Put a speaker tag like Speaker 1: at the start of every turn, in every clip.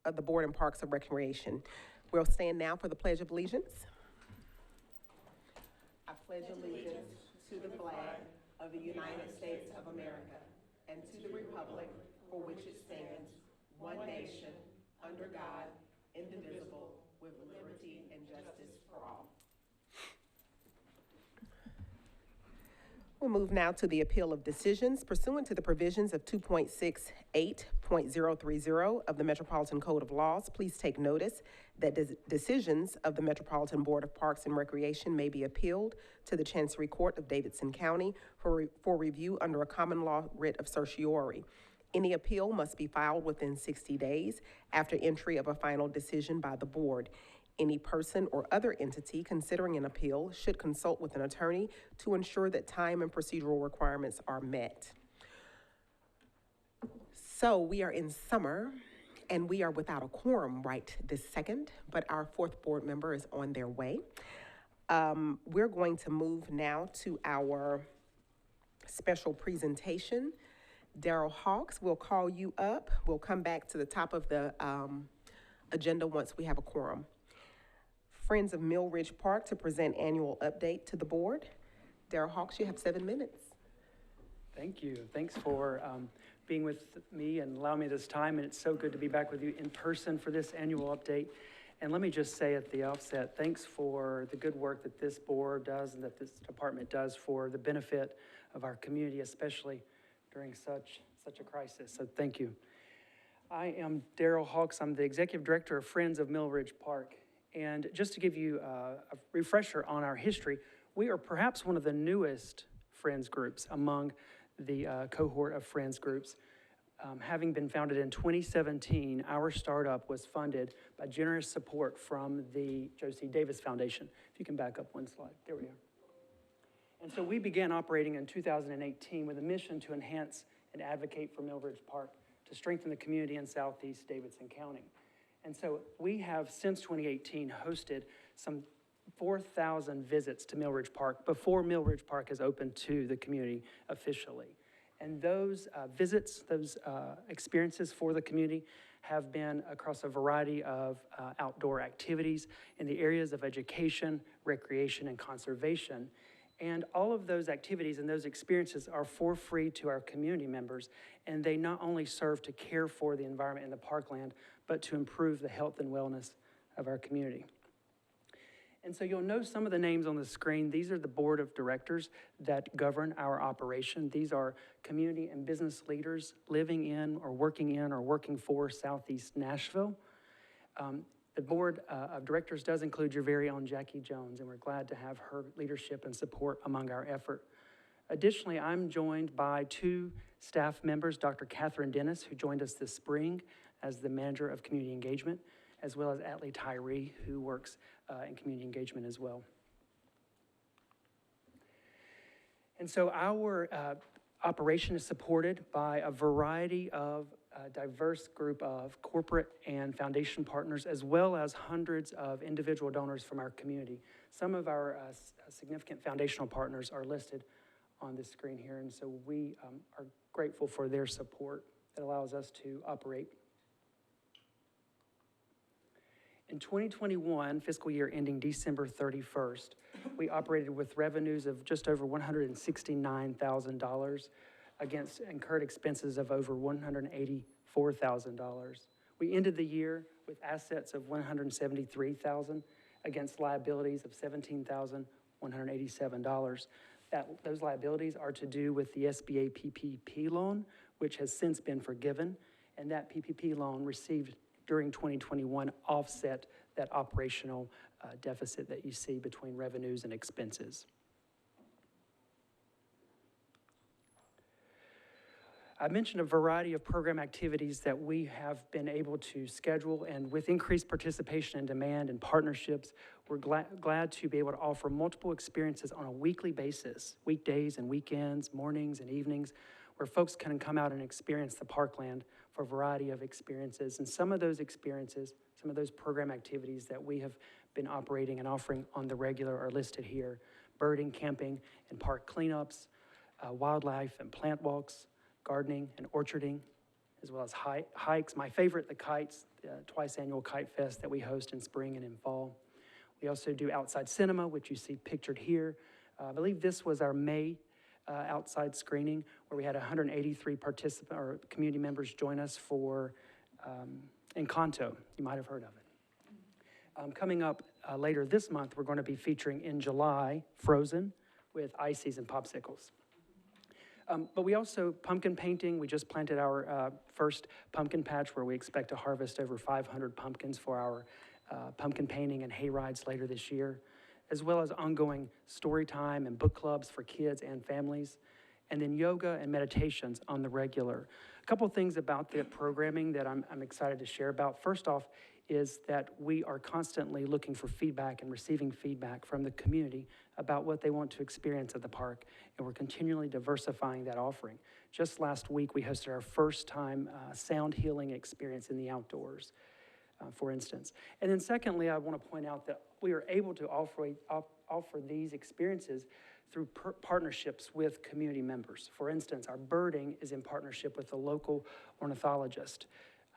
Speaker 1: of the Board and Parks and Recreation. We'll stand now for the Pledge of Allegiance. I pledge allegiance to the flag of the United States of America and to the republic for which it stands, one nation, under God, indivisible, with liberty and justice for all. We'll move now to the appeal of decisions pursuant to the provisions of 2.68.030 of the Metropolitan Code of Laws. Please take notice that decisions of the Metropolitan Board of Parks and Recreation may be appealed to the Chancery Court of Davidson County for review under a common law writ of certiorari. Any appeal must be filed within 60 days after entry of a final decision by the board. Any person or other entity considering an appeal should consult with an attorney to ensure that time and procedural requirements are met. So we are in summer and we are without a quorum right this second, but our fourth board member is on their way. We're going to move now to our special presentation. Darrell Hawks, we'll call you up. We'll come back to the top of the agenda once we have a quorum. Friends of Mill Ridge Park to present annual update to the board. Darrell Hawks, you have 7 minutes.
Speaker 2: Thank you. Thanks for being with me and allowing me this time. And it's so good to be back with you in person for this annual update. And let me just say at the outset, thanks for the good work that this board does and that this department does for the benefit of our community, especially during such a crisis. So thank you. I am Darrell Hawks. I'm the Executive Director of Friends of Mill Ridge Park. And just to give you a refresher on our history, we are perhaps one of the newest Friends groups among the cohort of Friends groups. Having been founded in 2017, our startup was funded by generous support from the Josie Davis Foundation. If you can back up one slide. There we are. And so we began operating in 2018 with a mission to enhance and advocate for Mill Ridge Park to strengthen the community in Southeast Davidson County. And so we have, since 2018, hosted some 4,000 visits to Mill Ridge Park before Mill Ridge Park has opened to the community officially. And those visits, those experiences for the community have been across a variety of outdoor activities in the areas of education, recreation, and conservation. And all of those activities and those experiences are for free to our community members, and they not only serve to care for the environment in the parkland, but to improve the health and wellness of our community. And so you'll know some of the names on the screen. These are the board of directors that govern our operation. These are community and business leaders living in or working for Southeast Nashville. The board of directors does include your very own Jackie Jones, and we're glad to have her leadership and support among our effort. Additionally, I'm joined by 2 staff members, Dr. Catherine Dennis, who joined us this spring as the manager of community engagement, as well as Atlee Tyree, who works in community engagement as well. And so our operation is supported by a variety of diverse group of corporate and foundation partners, as well as hundreds of individual donors from our community. Some of our significant foundational partners are listed on this screen here, and so we are grateful for their support that allows us to operate. In 2021, fiscal year ending December 31st, we operated with revenues of just over $169,000 against incurred expenses of over $184,000. We ended the year with assets of $173,000 against liabilities of $17,187. Those liabilities are to do with the SBA PPP loan, which has since been forgiven, and that PPP loan received during 2021 offset that operational deficit that you see between revenues and expenses. I mentioned a variety of program activities that we have been able to schedule, and with increased participation and demand and partnerships, we're glad to be able to offer multiple experiences on a weekly basis, weekdays and weekends, mornings and evenings, where folks can come out and experience the parkland for a variety of experiences. And some of those experiences, some of those program activities that we have been operating and offering on the regular are listed here: birding, camping, and park cleanups, wildlife and plant walks, gardening and orcharding, as well as hikes. My favorite, the kites, twice annual Kite Fest that we host in spring and in fall. We also do outside cinema, which you see pictured here. I believe this was our May outside screening, where we had 183 community members join us for Encanto. You might have heard of it. Coming up later this month, we're going to be featuring in July Frozen with ices and popsicles. But we also, pumpkin painting, we just planted our first pumpkin patch where we expect to harvest over 500 pumpkins for our pumpkin painting and hay rides later this year, as well as ongoing story time and book clubs for kids and families, and then yoga and meditations on the regular. A couple things about the programming that I'm excited to share about. First off is that we are constantly looking for feedback and receiving feedback from the community about what they want to experience at the park, and we're continually diversifying that offering. Just last week, we hosted our first time sound healing experience in the outdoors, for instance. And then secondly, I want to point out that we are able to offer these experiences through partnerships with community members. For instance, our birding is in partnership with a local ornithologist.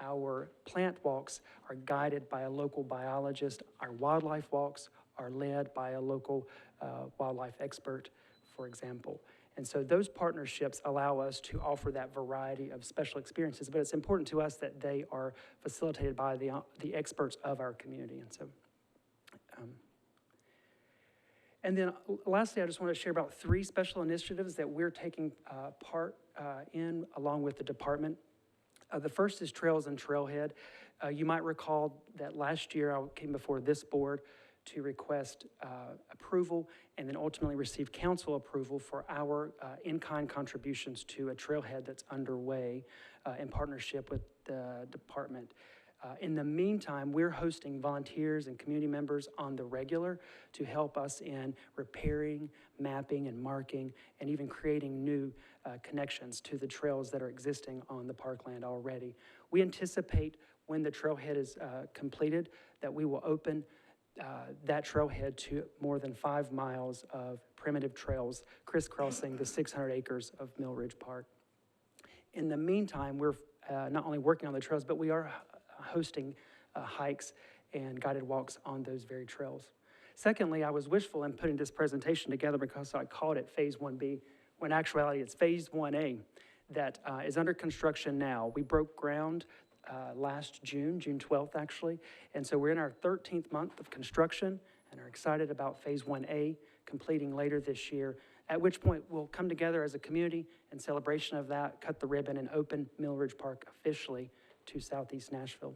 Speaker 2: Our plant walks are guided by a local biologist. Our wildlife walks are led by a local wildlife expert, for example. And so those partnerships allow us to offer that variety of special experiences, but it's important to us that they are facilitated by the experts of our community. And so, and then lastly, I just want to share about 3 special initiatives that we're taking part in along with the department. The first is Trails and Trailhead. You might recall that last year I came before this board to request approval and then ultimately receive council approval for our in-kind contributions to a trailhead that's underway in partnership with the department. In the meantime, we're hosting volunteers and community members on the regular to help us in repairing, mapping, and marking, and even creating new connections to the trails that are existing on the parkland already. We anticipate when the trailhead is completed that we will open that trailhead to more than 5 miles of primitive trails crisscrossing the 600 acres of Mill Ridge Park. In the meantime, we're not only working on the trails, but we are hosting hikes and guided walks on those very trails. Secondly, I was wishful in putting this presentation together because I called it Phase 1B, when in actuality it's Phase 1A that is under construction now. We broke ground last June 12th actually, and so we're in our 13th month of construction and are excited about Phase 1A completing later this year, at which point we'll come together as a community in celebration of that, cut the ribbon, and open Mill Ridge Park officially to Southeast Nashville.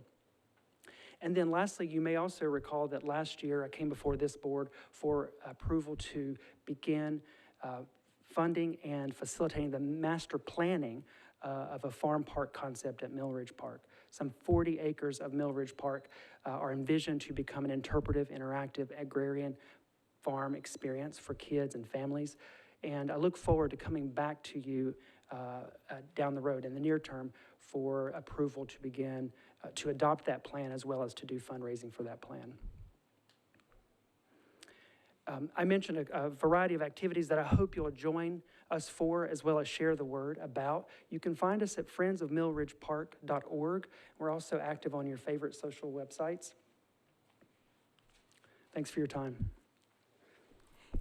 Speaker 2: And then lastly, you may also recall that last year I came before this board for approval to begin funding and facilitating the master planning of a farm park concept at Mill Ridge Park. Some 40 acres of Mill Ridge Park are envisioned to become an interpretive, interactive agrarian farm experience for kids and families. And I look forward to coming back to you down the road in the near term for approval to begin to adopt that plan as well as to do fundraising for that plan. I mentioned a variety of activities that I hope you'll join us for, as well as share the word about. You can find us at friendsofmillridgepark.org. We're also active on your favorite social websites. Thanks for your time.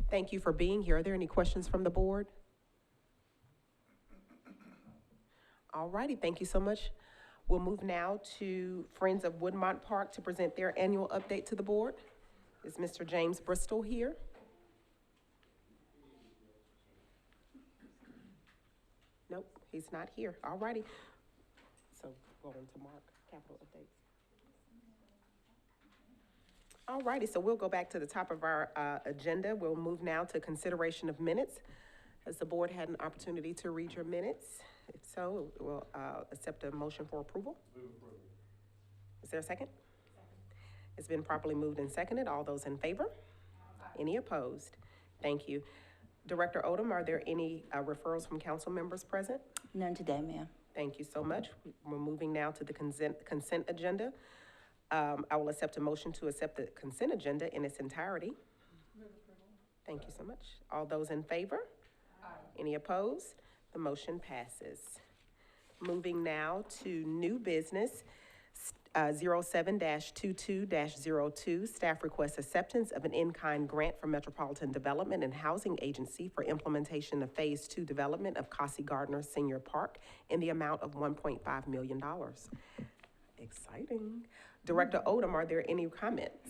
Speaker 1: Thank you for being here. Are there any questions from the board? All righty, thank you so much. We'll move now to Friends of Woodmont Park to present their annual update to the board. Is Mr. James Bristol here? Nope, he's not here. All righty. So go on to Mark, capital updates. All righty, so we'll go back to the top of our agenda. We'll move now to consideration of minutes. Has the board had an opportunity to read your minutes? If so, we'll accept a motion for approval. Move approval. Is there a second? It's been properly moved and seconded. All those in favor? Aye. Any opposed? Thank you. Director Odom, are there any referrals from council members present?
Speaker 3: None today, ma'am.
Speaker 1: Thank you so much. We're moving now to the consent agenda. I will accept a motion to accept the consent agenda in its entirety. Move approval. Thank you so much. All those in favor? Aye. Any opposed? The motion passes. Moving now to new business, 07-22-02. Staff requests acceptance of an in-kind grant from Metropolitan Development and Housing Agency for implementation of Phase 2 development of Cossey Gardner Senior Park in the amount of $1.5 million. Exciting. Director Odom, are there any comments?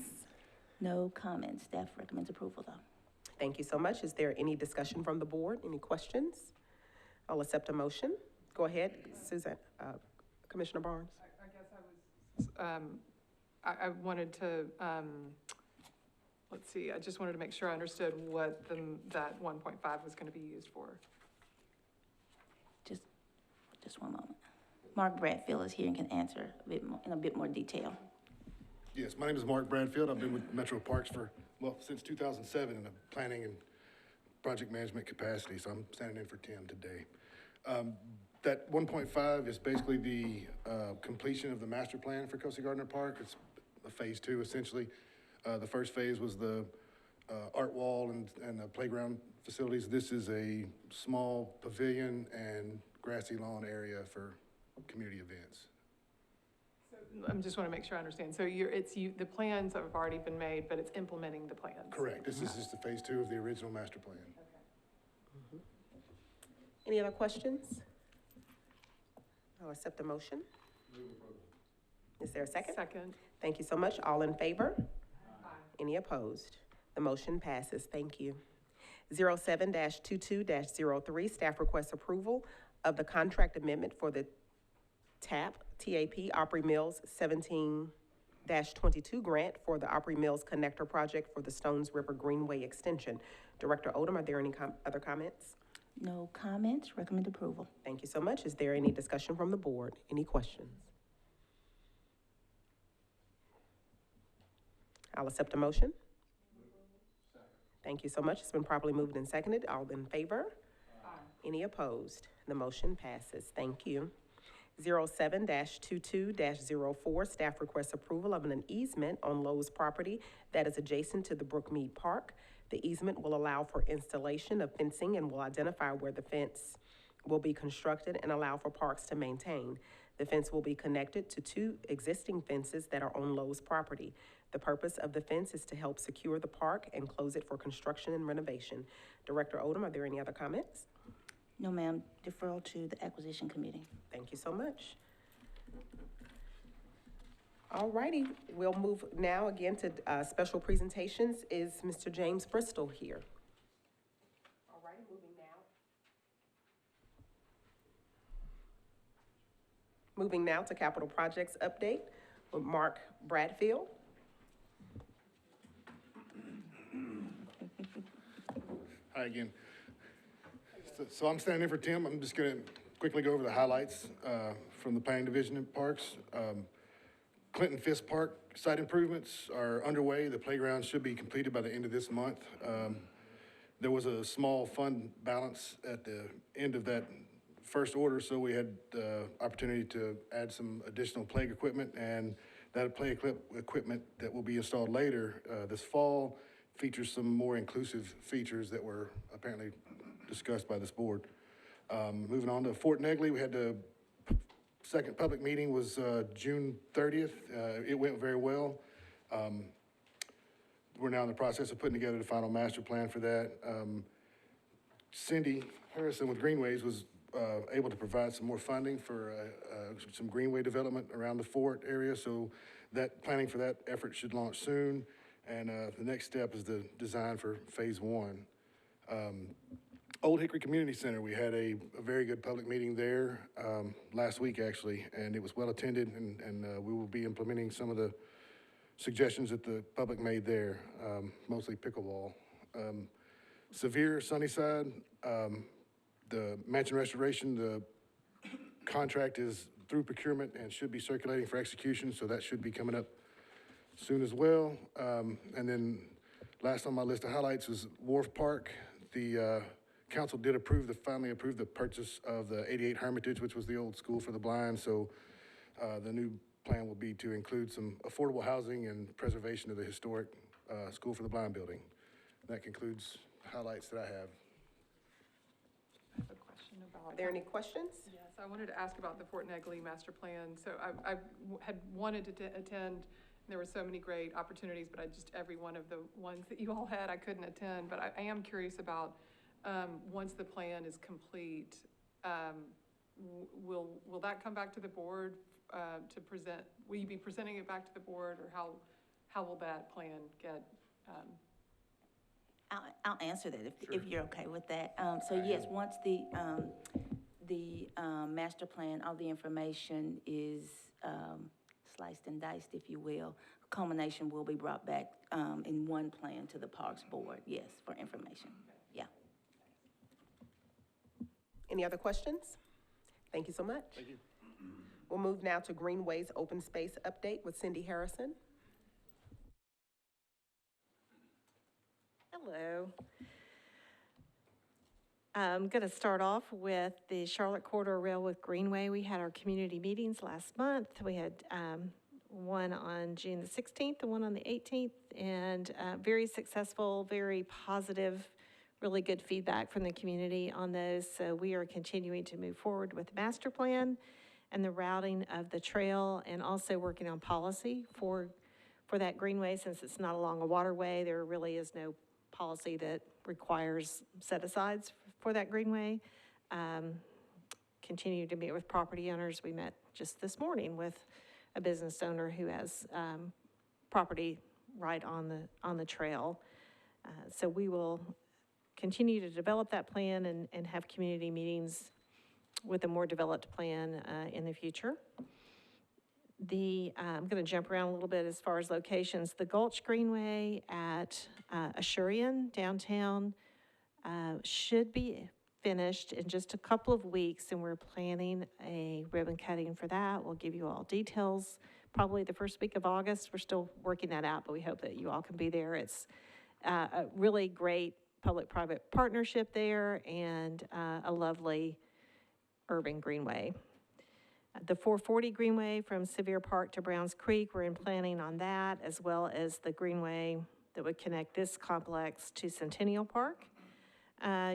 Speaker 3: No comments. Staff recommends approval, though.
Speaker 1: Thank you so much. Is there any discussion from the board? Any questions? I'll accept a motion. Go ahead, Suzanne, Commissioner Barnes.
Speaker 4: I guess I wanted to, let's see, I just wanted to make sure I understood what that 1.5 was going to be used for.
Speaker 3: Just one moment. Mark Bradfield is here and can answer in a bit more detail.
Speaker 5: Yes, my name is Mark Bradfield. I've been with Metro Parks since 2007 in a planning and project management capacity, so I'm standing in for Tim today. That 1.5 is basically the completion of the master plan for Cossey Gardner Park. It's a phase 2, essentially. The first phase was the art wall and the playground facilities. This is a small pavilion and grassy lawn area for community events.
Speaker 4: So I just want to make sure I understand. So the plans have already been made, but it's implementing the plans.
Speaker 5: Correct. This is just the phase 2 of the original master plan.
Speaker 4: Okay.
Speaker 1: Any other questions? I'll accept the motion. Is there a second?
Speaker 4: Second.
Speaker 1: Thank you so much. All in favor?
Speaker 4: Aye.
Speaker 1: Any opposed? The motion passes. Thank you. 07-22-03, staff requests approval of the contract amendment for the TAP Opry Mills 17-22 grant for the Opry Mills Connector Project for the Stones River Greenway Extension. Director Odom, are there any other comments?
Speaker 3: No comments. Recommend approval.
Speaker 1: Thank you so much. Is there any discussion from the board? Any questions? I'll accept a motion. Thank you so much. It's been properly moved and seconded. All in favor?
Speaker 4: Aye.
Speaker 1: Any opposed? The motion passes. Thank you. 07-22-04, staff requests approval of an easement on Lowe's property that is adjacent to the Brookmead Park. The easement will allow for installation of fencing and will identify where the fence will be constructed and allow for parks to maintain. The fence will be connected to 2 existing fences that are on Lowe's property. The purpose of the fence is to help secure the park and close it for construction and renovation. Director Odom, are there any other comments?
Speaker 3: No, ma'am. Deferral to the acquisition committee.
Speaker 1: Thank you so much. All righty, we'll move now again to special presentations. Is Mr. James Bristol here? All righty, moving now to capital projects update with Mark Bradfield.
Speaker 5: Hi again. So I'm standing in for Tim. I'm just going to quickly go over the highlights from the planning division in parks. Clinton Fisk Park site improvements are underway. The playground should be completed by the end of this month. There was a small fund balance at the end of that first order, so we had the opportunity to add some additional play equipment, and that play equipment that will be installed later this fall features some more inclusive features that were apparently discussed by this board. Moving on to Fortnightly, we had the second public meeting was June 30th. It went very well. We're now in the process of putting together the final master plan for that. Cindy Harrison with Greenways was able to provide some more funding for some Greenway development around the Fort area. So that planning for that effort should launch soon. And the next step is the design for phase 1. Old Hickory Community Center, we had a very good public meeting there last week, actually, and it was well attended, and we will be implementing some of the suggestions that the public made there, mostly pickleball. Sevier, Sunnyside, the mansion restoration, the contract is through procurement and should be circulating for execution, so that should be coming up soon as well. And then last on my list of highlights is Wharf Park. The council did finally approve the purchase of the 88 Hermitage, which was the old school for the blind. So the new plan will be to include some affordable housing and preservation of the historic School for the Blind building. That concludes highlights that I have.
Speaker 4: I have a question about
Speaker 1: Are there any questions?
Speaker 4: Yes, I wanted to ask about the Fortnightly master plan. So I had wanted to attend. There were so many great opportunities, but every one of the ones that you all had, I couldn't attend. But I am curious about, once the plan is complete, will that come back to the board, to present? Will you be presenting it back to the board, or how will that plan get,
Speaker 3: I'll answer that if you're okay with that. So yes, once the master plan, all the information is, sliced and diced, if you will, culmination will be brought back, in one plan to the Parks Board, yes, for information, yeah.
Speaker 1: Any other questions? Thank you so much.
Speaker 5: Thank you.
Speaker 1: We'll move now to Greenway's open space update with Cindy Harrison.
Speaker 6: Hello. I'm going to start off with the Charlotte Corridor Rail with Greenway. We had our community meetings last month. We had one on June the 16th and one on the 18th, and very successful, very positive, really good feedback from the community on those. So we are continuing to move forward with the master plan and the routing of the trail, and also working on policy for that Greenway. Since it's not along a waterway, there really is no policy that requires set-asides for that Greenway. Continue to meet with property owners. We met just this morning with a business owner who has property right on the trail. So we will continue to develop that plan and have community meetings with a more developed plan in the future. I'm going to jump around a little bit as far as locations. The Gulch Greenway at Asurian downtown should be finished in just a couple of weeks, and we're planning a ribbon cutting for that. We'll give you all details probably the first week of August. We're still working that out, but we hope that you all can be there. It's a really great public-private partnership there, and a lovely urban greenway. The 440 Greenway from Sevier Park to Browns Creek, we're in planning on that, as well as the Greenway that would connect this complex to Centennial Park.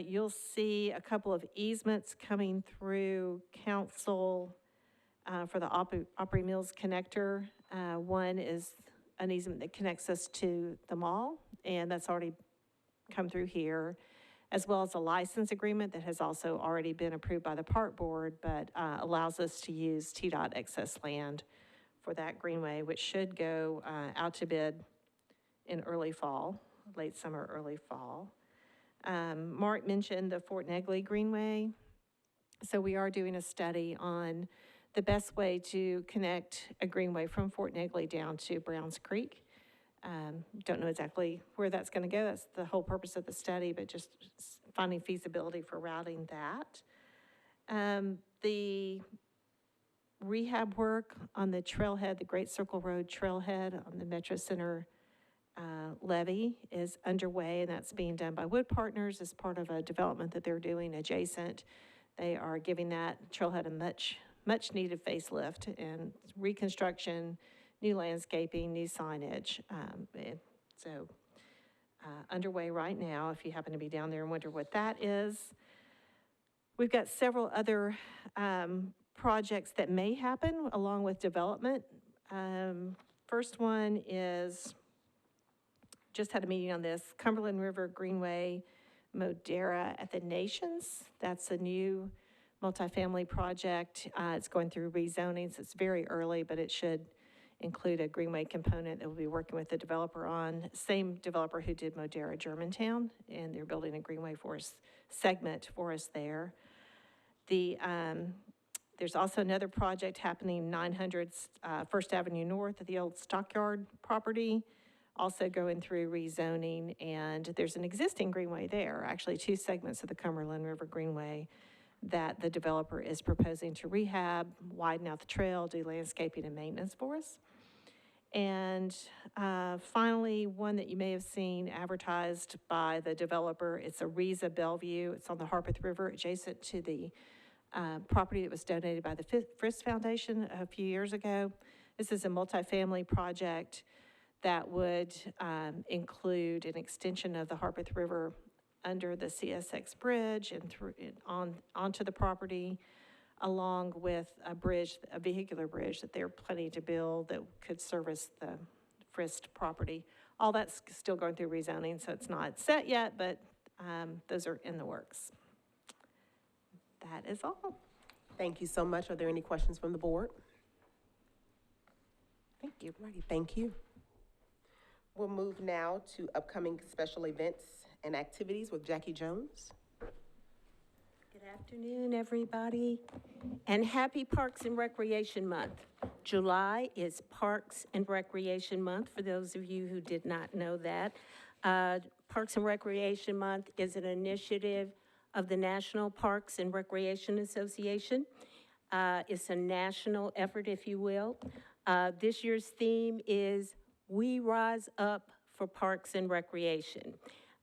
Speaker 6: You'll see a couple of easements coming through council for the Opry Mills connector. One is an easement that connects us to the mall, and that's already come through here, as well as a license agreement that has also already been approved by the Park Board, but allows us to use TDOT excess land for that Greenway, which should go out to bid in early fall, late summer, early fall. Mark mentioned the Fortnightly Greenway. So we are doing a study on the best way to connect a Greenway from Fortnightly down to Browns Creek. Don't know exactly where that's going to go. That's the whole purpose of the study, but just finding feasibility for routing that. The rehab work on the Trailhead, the Great Circle Road Trailhead on the Metro Center levee is underway, and that's being done by Wood Partners as part of a development that they're doing adjacent. They are giving that trailhead a much needed facelift and reconstruction, new landscaping, new signage. So underway right now, if you happen to be down there and wonder what that is. We've got several other projects that may happen along with development. First one is, just had a meeting on this, Cumberland River Greenway, Modera at the Nations. That's a new multifamily project. It's going through rezoning, so it's very early, but it should include a Greenway component that we'll be working with the developer on. Same developer who did Modera Germantown, and they're building a Greenway for us segment for us there. There's also another project happening 900 First Avenue North at the old Stockyard property, also going through rezoning, and there's an existing Greenway there, actually two segments of the Cumberland River Greenway that the developer is proposing to rehab, widen out the trail, do landscaping and maintenance for us. And finally, one that you may have seen advertised by the developer, it's a Riza Bellevue. It's on the Harpeth River, adjacent to the property that was donated by the Frist Foundation a few years ago. This is a multifamily project that would include an extension of the Harpeth River under the CSX bridge and through, onto the property, along with a bridge, a vehicular bridge that they're planning to build that could service the Frist property. All that's still going through rezoning, so it's not set yet, but those are in the works. That is all.
Speaker 1: Thank you so much. Are there any questions from the board?
Speaker 6: Thank you.
Speaker 1: Alrighty, thank you. We'll move now to upcoming special events and activities with Jackie Jones.
Speaker 7: Good afternoon, everybody, and happy Parks and Recreation Month. July is Parks and Recreation Month, for those of you who did not know that. Parks and Recreation Month is an initiative of the National Parks and Recreation Association. It's a national effort, if you will. This year's theme is We Rise Up for Parks and Recreation.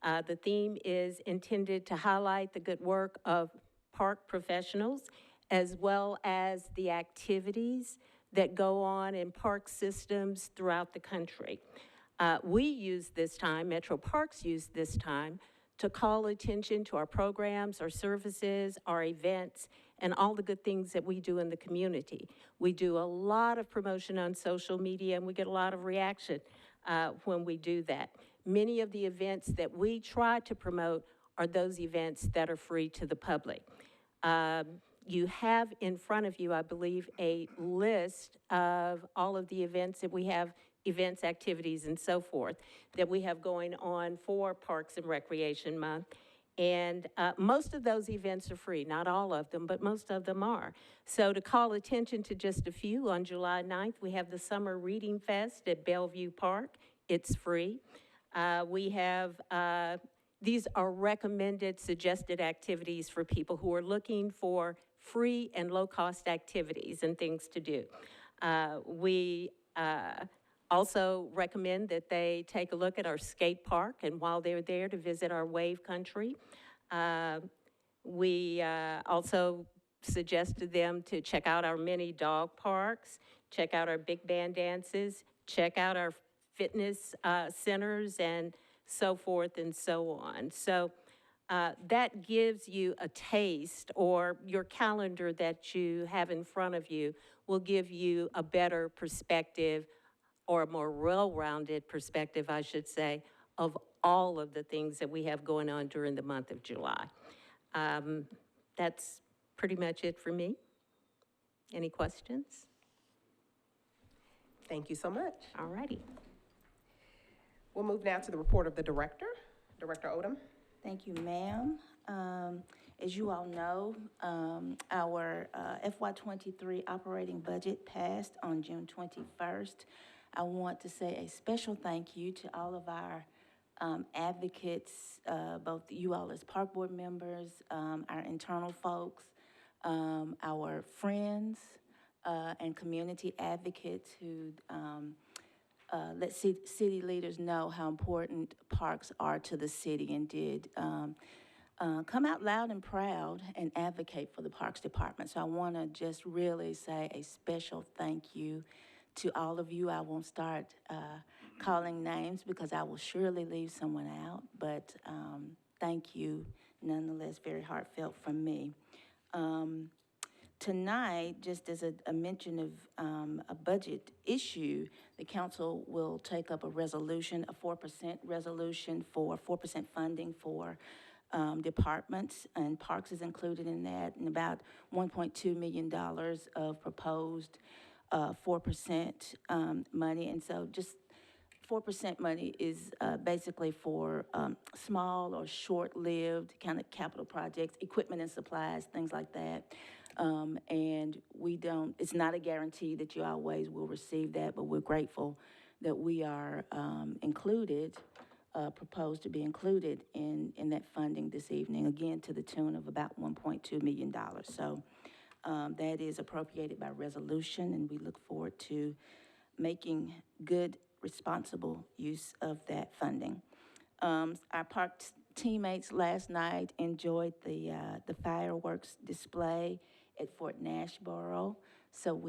Speaker 7: The theme is intended to highlight the good work of park professionals, as well as the activities that go on in park systems throughout the country. We use this time, Metro Parks use this time, to call attention to our programs, our services, our events, and all the good things that we do in the community. We do a lot of promotion on social media, and we get a lot of reaction when we do that. Many of the events that we try to promote are those events that are free to the public. You have in front of you, I believe, a list of all of the events that we have, events, activities, and so forth, that we have going on for Parks and Recreation Month. And most of those events are free, not all of them, but most of them are. So to call attention to just a few, on July 9th, we have the Summer Reading Fest at Bellevue Park. It's free. We have, these are recommended, suggested activities for people who are looking for free and low-cost activities and things to do. We also recommend that they take a look at our skate park, and while they're there, to visit our wave country. We also suggest to them to check out our mini dog parks, check out our big band dances, check out our fitness centers, and so forth and so on. So that gives you a taste, or your calendar that you have in front of you will give you a better perspective, or a more well-rounded perspective, I should say, of all of the things that we have going on during the month of July. That's pretty much it for me. Any questions?
Speaker 1: Thank you so much.
Speaker 7: All righty.
Speaker 1: We'll move now to the report of the director. Director Odom.
Speaker 3: Thank you, ma'am. As you all know, our FY23 operating budget passed on June 21st. I want to say a special thank you to all of our advocates, both you all as park board members, our internal folks, our friends, and community advocates who let city leaders know how important parks are to the city, and did come out loud and proud and advocate for the Parks Department. So I want to just really say a special thank you to all of you. I won't start calling names because I will surely leave someone out, but thank you nonetheless, very heartfelt from me. Tonight, just as a mention of a budget issue, the council will take up a resolution, a 4% resolution for 4% funding for departments, and parks is included in that, and about $1.2 million of proposed 4% money. And so just 4% money is basically for small or short-lived kind of capital projects, equipment and supplies, things like that. And it's not a guarantee that you always will receive that, but we're grateful that we are proposed to be included in that funding this evening, again, to the tune of about $1.2 million. So that is appropriated by resolution, and we look forward to making good, responsible use of that funding. Our park teammates last night enjoyed the fireworks display at Fort Nashville. So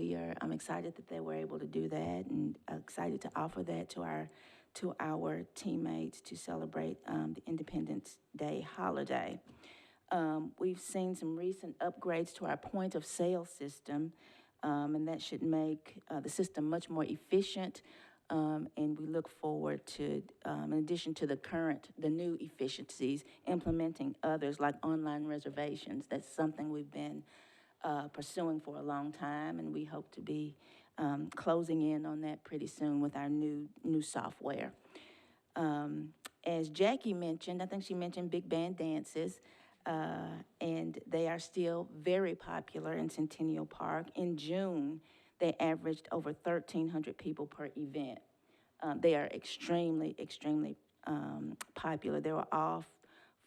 Speaker 3: I'm excited that they were able to do that, and excited to offer that to our to our teammates to celebrate the Independence Day holiday. We've seen some recent upgrades to our point of sale system, and that should make the system much more efficient. And we look forward to, in addition to the new efficiencies, implementing others like online reservations. That's something we've been pursuing for a long time, and we hope to be closing in on that pretty soon with our new software. As Jackie mentioned, I think she mentioned big band dances, and they are still very popular in Centennial Park. In June, they averaged over 1,300 people per event. They are extremely popular. They were off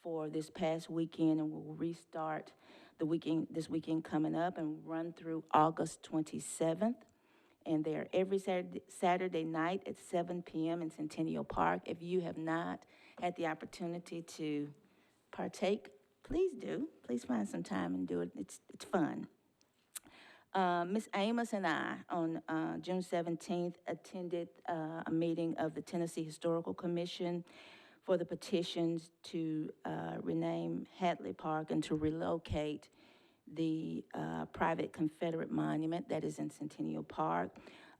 Speaker 3: for this past weekend, and will restart this weekend coming up and run through August 27th. And they are every Saturday night at 7 p.m. in Centennial Park. If you have not had the opportunity to partake, please do. Please find some time and do it. It's fun. Ms. Amos and I, on June 17th, attended a meeting of the Tennessee Historical Commission for the petitions to rename Hadley Park and to relocate the private Confederate monument that is in Centennial Park.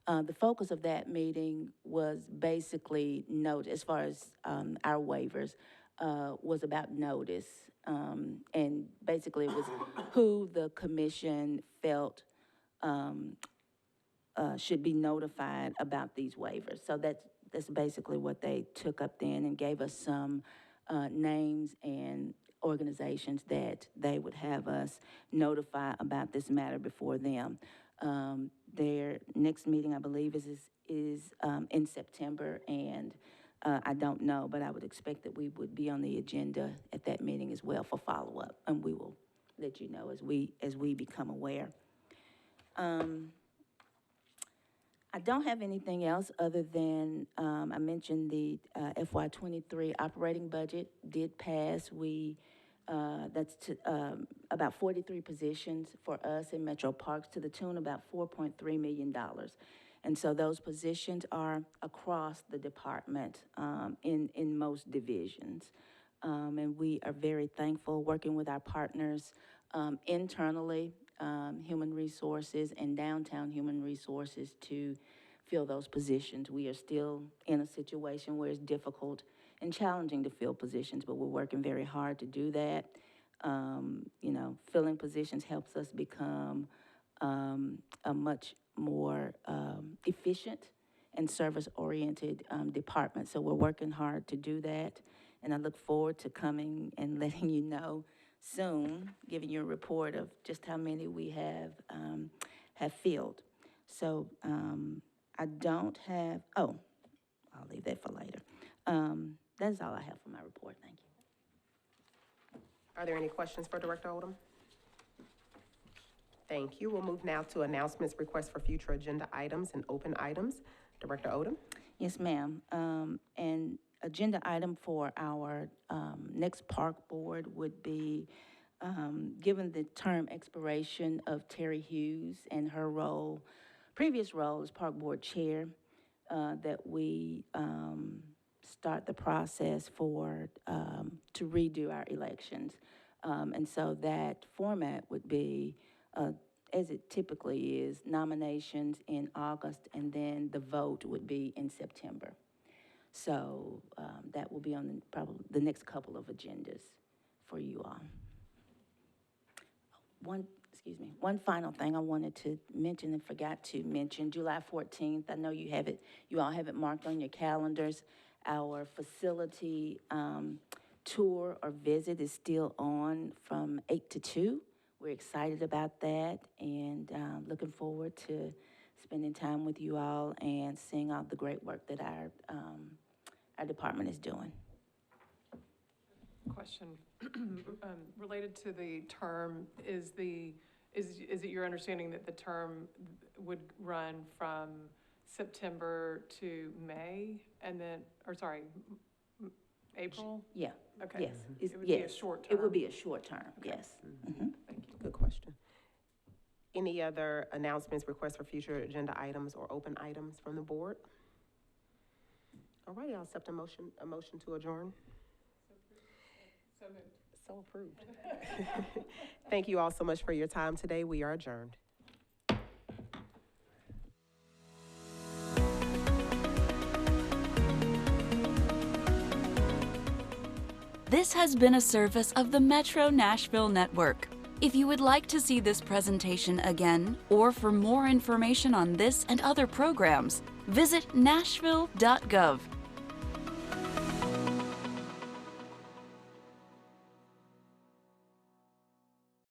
Speaker 3: The focus of that meeting was basically as far as our waivers, was about notice. And basically it was who the commission felt should be notified about these waivers. So that's basically what they took up then, and gave us some names and organizations that they would have us notify about this matter before them. Their next meeting, I believe, is in September, and I don't know, but I would expect that we would be on the agenda at that meeting as well for follow-up, and we will let you know as we become aware. I don't have anything else other than I mentioned the FY23 operating budget did pass. That's about 43 positions for us in Metro Parks to the tune of about $4.3 million. And so those positions are across the department in most divisions. And we are very thankful working with our partners internally, human resources and downtown human resources to fill those positions. We are still in a situation where it's difficult and challenging to fill positions, but we're working very hard to do that. Filling positions helps us become a much more efficient and service-oriented department. So we're working hard to do that, and I look forward to coming and letting you know soon, giving you a report of just how many we have filled. So I don't have, I'll leave that for later. That's all I have for my report. Thank you.
Speaker 1: Are there any questions for Director Odom? Thank you. We'll move now to announcements, requests for future agenda items, and open items. Director Odom?
Speaker 3: Yes, ma'am. An agenda item for our next park board would be, given the term expiration of Terry Hughes and her previous role as park board chair, that we start the process to redo our elections. And so that format would be, as it typically is, nominations in August, and then the vote would be in September. So that will be on probably the next couple of agendas for you all. One final thing I wanted to mention and forgot to mention, July 14th, I know you all have it marked on your calendars. Our facility tour or visit is still on from 8 to 2. We're excited about that, and looking forward to spending time with you all and seeing all the great work that our department is doing.
Speaker 4: Question related to the term, is it your understanding that the term would run from September to May, and then, April?
Speaker 3: Yeah.
Speaker 4: Okay.
Speaker 3: Yes.
Speaker 4: It would be a short term?
Speaker 3: It would be a short term,
Speaker 4: Okay.
Speaker 3: yes. Mm-hmm.
Speaker 4: Thank you.
Speaker 1: Good question. Any other announcements, requests for future agenda items, or open items from the board? All righty, I'll accept a motion to adjourn.
Speaker 4: So moved.
Speaker 1: So approved. Thank you all so much for your time today. We are adjourned.
Speaker 8: This has been a service of the Metro Nashville Network. If you would like to see this presentation again, or for more information on this and other programs, visit nashville.gov.